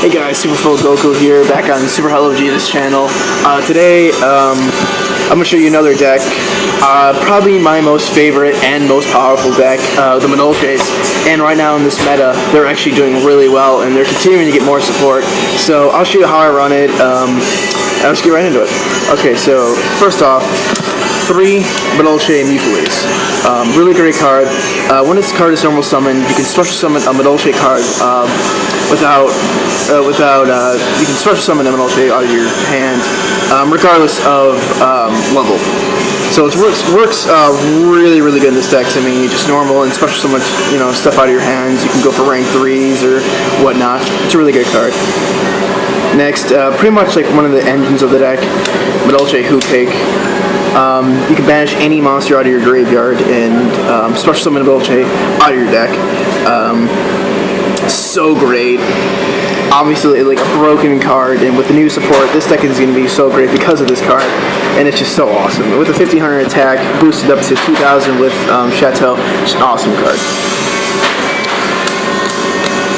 Hey guys, fullgoku here, back on SuperHollowVegeta's channel. Today, I'm going to show you another deck. Probably my most favorite and most powerful deck, the Madolches. And right now in this meta, they're actually doing really well, and they're continuing to get more support. So I'll show you how I run it. I'll just get right into it. Okay, so first off, 3 Madolche Mufulis. Really great card. When this card is normal summoned, you can special summon a Madolche card you can special summon a Madolche out of your hand, regardless of level. So it works really good in this deck to me. Just normal and special summon, stuff out of your hands. You can go for rank 3s or whatnot. It's a really good card. Next, pretty much like one of the engines of the deck, Madolche Cake. You can banish any monster out of your graveyard and special summon a Madolche out of your deck. So great. Obviously, like a broken card, and with the new support, this deck is going to be so great because of this card, and it's just so awesome. With a 1500 attack, boosted up to 2000 with Chateau, it's an awesome card.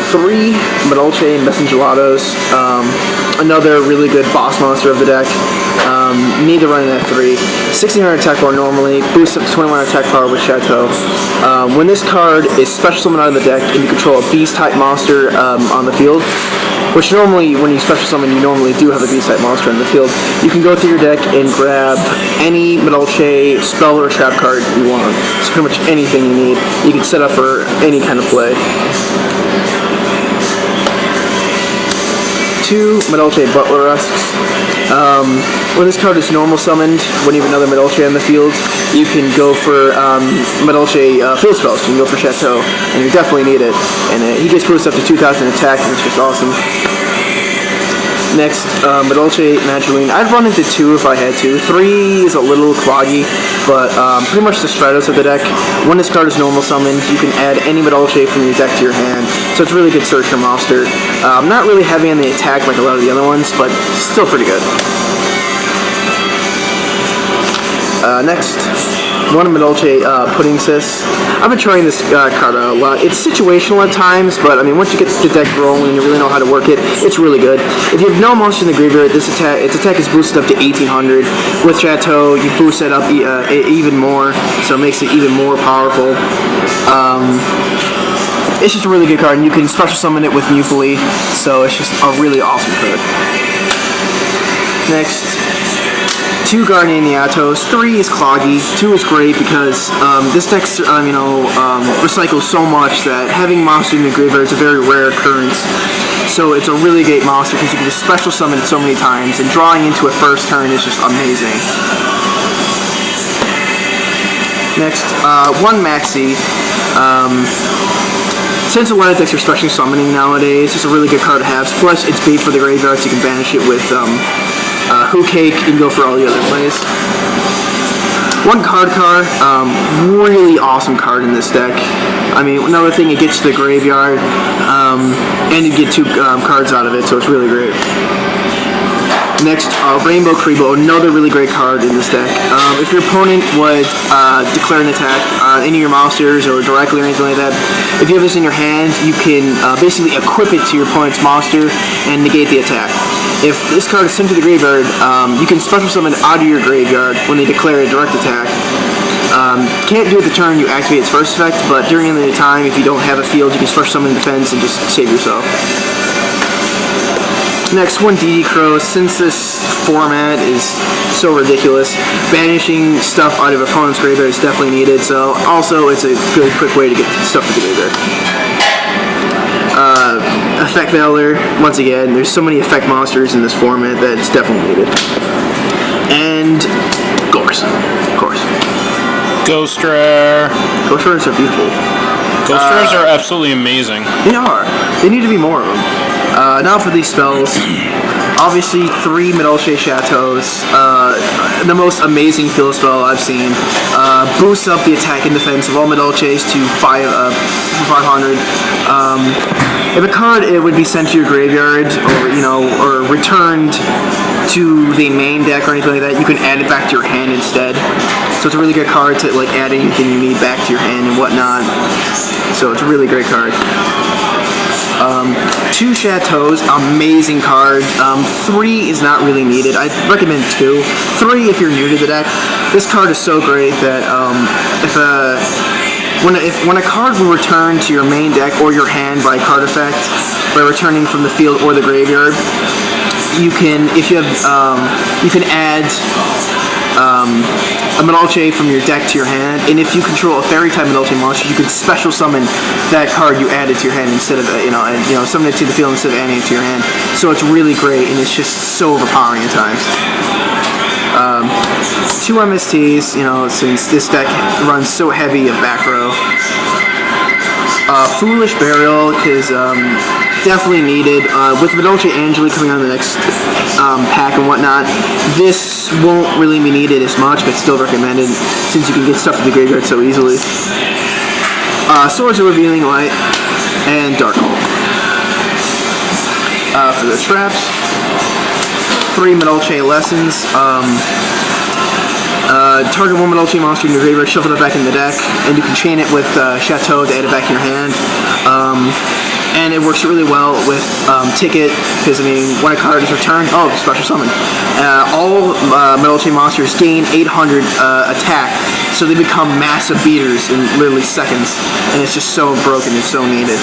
3 Madolche Messengelados, another really good boss monster of the deck. Need to run it at 3. 1600 attack power normally, boosts up to 21 attack power with Chateau. When this card is special summoned out of the deck and you control a beast type monster on the field, which normally when you special summon you normally do have a beast type monster in the field, you can go through your deck and grab any Madolche spell or trap card you want. It's pretty much anything you need. You can set up for any kind of play. 2 Madolche Butler-esques. When this card is normal summoned, when you have another Madolche on the field, you can go for Madolche field spells. You can go for Chateau, and you definitely need it. And he gets boosted up to 2000 attack, and it's just awesome. Next, Madolche Magdalene. I'd run into 2 if I had to. 3 is a little cloggy, but pretty much the Stratos of the deck. When this card is normal summoned, you can add any Madolche from your deck to your hand, so it's a really good searcher monster. Not really heavy on the attack like a lot of the other ones, but still pretty good. Next, 1 Madolche Pudding Sis. I've been trying this card out a lot. It's situational at times, but I mean, once you get the deck rolling and you really know how to work it, it's really good. If you have no monster in the graveyard, its attack is boosted up to 1800. With Chateau, you boost it up even more, so it makes it even more powerful. It's just a really good card, and you can special summon it with Mufuli, so it's just a really awesome card. Next, 2 Guardian Yatos. 3 is cloggy. 2 is great because this deck recycles so much that having monster in the graveyard is a very rare occurrence. So it's a really great monster because you can just special summon it so many times, and drawing into it first turn is just amazing. Next, 1 Maxi. Since a lot of decks are special summoning nowadays, it's a really good card to have. Plus, it's bait for the graveyard, so you can banish it with Cake and go for all the other plays. 1 card, really awesome card in this deck. I mean, another thing, it gets to the graveyard, and you get 2 cards out of it, so it's really great. Next, Rainbow Kribo, another really great card in this deck. If your opponent would declare an attack on any of your monsters or directly or anything like that, if you have this in your hand, you can basically equip it to your opponent's monster and negate the attack. If this card is sent to the graveyard, you can special summon it out of your graveyard when they declare a direct attack. Can't do it the turn you activate its first effect, but during any time, if you don't have a field, you can special summon defense and just save yourself. Next, 1 DD Crow. Since this format is so ridiculous, banishing stuff out of opponent's graveyard is definitely needed, so also it's a good quick way to get stuff to the graveyard. Effect Valor, once again, there's so many effect monsters in this format that it's definitely needed. And Gores, of course. Ghost Rare. Ghost Rares are beautiful. Ghost Rares are absolutely amazing. They are. They need to be more of them. Now for these spells. Obviously, 3 Madolche Chateaus. The most amazing field spell I've seen. Boosts up the attack and defense of all Madolches to 500. If a card would be sent to your graveyard, or returned to the main deck or anything like that, you can add it back to your hand instead. So it's a really good card to add anything you need back to your hand and whatnot. So it's a really great card. 2 Chateaus, amazing card. 3 is not really needed. I'd recommend 2. 3 if you're new to the deck. This card is so great that when a card will return to your main deck or your hand by card effect, by returning from the field or the graveyard, you can add a Madolche from your deck to your hand, and if you control a fairy type Madolche monster, you can special summon that card you added to your hand instead of summon it to the field instead of adding it to your hand. So it's really great, and it's just so overpowering at times. 2 MSTs, since this deck runs so heavy of back row. Foolish Burial, because definitely needed. With Madolche Angeli coming on the next pack and whatnot, this won't really be needed as much, but still recommended since you can get stuff to the graveyard so easily. Swords of Revealing Light and Dark Hole. For the traps, 3 Madolche Lessons. Target 1 Madolche monster in your graveyard, shuffle it back in the deck, and you can chain it with Chateau to add it back in your hand. And it works really well with Ticket, because when a card is returned, special summon. All Madolche monsters gain 800 attack, so they become massive beaters in literally seconds, and it's just so broken and so needed.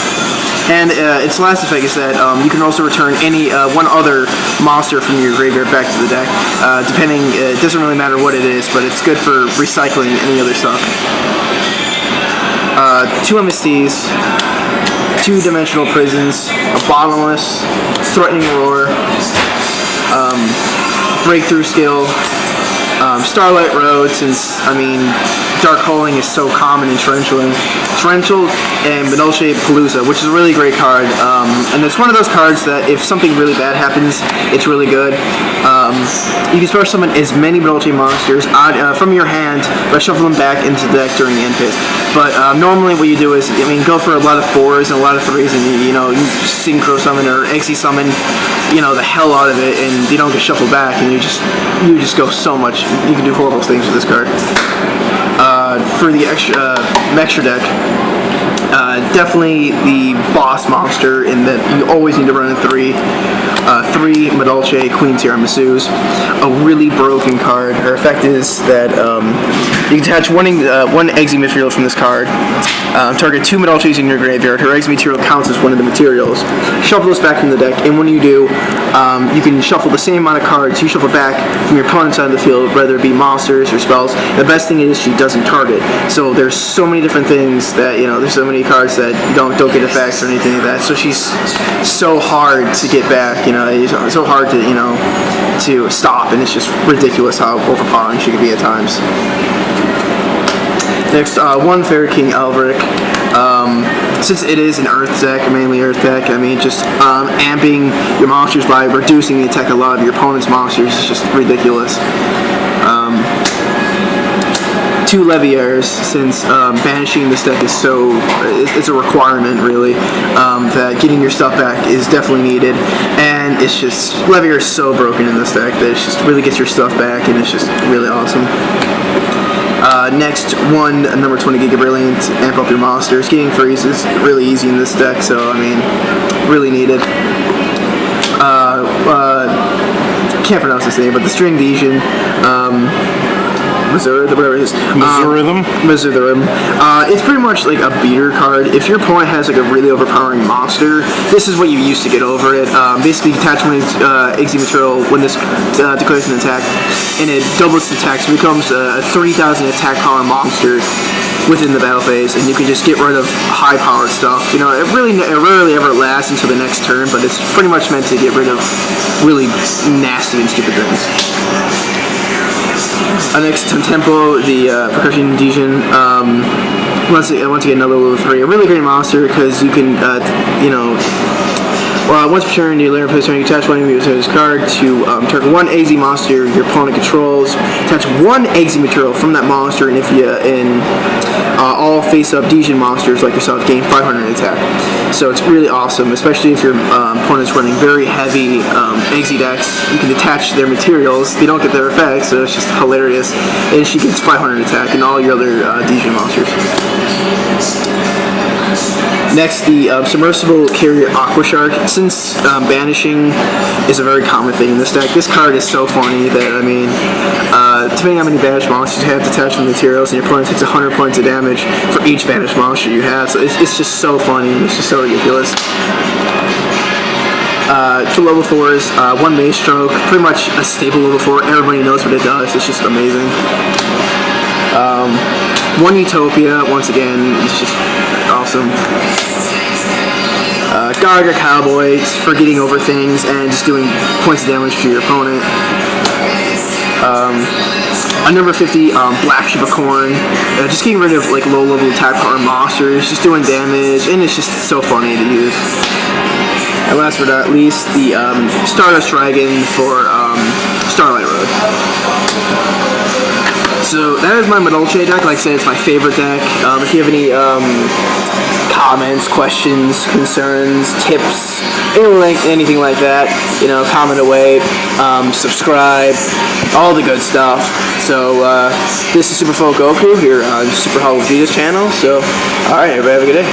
And its last effect is that you can also return any one other monster from your graveyard back to the deck. It doesn't really matter what it is, but it's good for recycling any other stuff. 2 MSTs, 2-dimensional prisons, a bottomless, threatening roar, breakthrough skill, Starlight Road, since dark holing is so common in Torrential, and Madolche Palooza, which is a really great card, and it's one of those cards that if something really bad happens, it's really good. You can special summon as many Madolche monsters from your hand, but shuffle them back into the deck during the end phase. But normally what you do is, go for a lot of 4s and a lot of 3s, and you synchro summon or exi summon, the hell out of it, and you don't get shuffled back, and you just go so much. You can do horrible things with this card. For the extra deck, definitely the boss monster in that you always need to run in 3. 3 Madolche Queen Tiramisus, a really broken card. Her effect is that you can attach one exi material from this card, target 2 Madolches in your graveyard. Her exi material counts as one of the materials. Shuffle this back from the deck, and when you do, you can shuffle the same amount of cards you shuffle back from your opponent's side of the field, whether it be monsters or spells. The best thing is she doesn't target. So there's so many different things that, there's so many cards that don't get effects or anything like that. So she's so hard to get back, it's so hard to stop, and it's just ridiculous how overpowering she can be at times. Next, 1 Fairy King Elric. Since it is an Earth deck, mainly Earth deck, just amping your monsters by reducing the attack of a lot of your opponent's monsters is just ridiculous. 2 Leviers, since banishing this deck is it's a requirement really, that getting your stuff back is definitely needed, and it's just, Levier is so broken in this deck that it just really gets your stuff back, and it's just really awesome. Next, 1 number 20 Giga Brilliant, amp up your monsters. Getting freeze is really easy in this deck, so really needed. Can't pronounce this name, but the String Desian, whatever it is. Mizurithm. It's pretty much like a beater card. If your opponent has like a really overpowering monster, this is what you use to get over it. Basically, attach one exi material when this declares an attack, and it doubles its attack, so it becomes a 3,000 attack power monster within the battle phase, and you can just get rid of high-powered stuff. It rarely ever lasts until the next turn, but it's pretty much meant to get rid of really nasty and stupid things. Next, Tempo, the Percussion Desian. Once again, another level 3. A really great monster because you can, once per turn, you learn plus turn, you attach one of your card to target 1 exi monster your opponent controls. Attach 1 exi material from that monster, and if you all face-up Desian monsters like yourself gain 500 attack. So it's really awesome, especially if your opponent's running very heavy exi decks. You can detach their materials; they don't get their effects, so it's just hilarious. And she gets 500 attack, and all your other Desian monsters. Next, the Submersible Carrier Aqua Shark. Since banishing is a very common thing in this deck, this card is so funny that, I mean, depending on how many banished monsters you have to attach from materials, and your opponent takes 100 points of damage for each banished monster you have, so it's just so funny, and it's just so ridiculous. For level 4s, 1 Maze Stroke, pretty much a staple level 4, everybody knows what it does, it's just amazing. 1 Utopia, once again, it's just awesome. Garga Cowboy for getting over things and just doing points of damage to your opponent. A number 50, Black Ship of Corn, just getting rid of like low-level attack power monsters, just doing damage, and it's just so funny to use. And last but not least, the Stardust Dragon for Starlight Road. So that is my Madolche deck. Like I said, it's my favorite deck. If you have any comments, questions, concerns, tips, anything like that, you know, comment away, subscribe, all the good stuff. So this is fullgoku here on SuperHollowVegeta's channel. So, alright, everybody have a good day.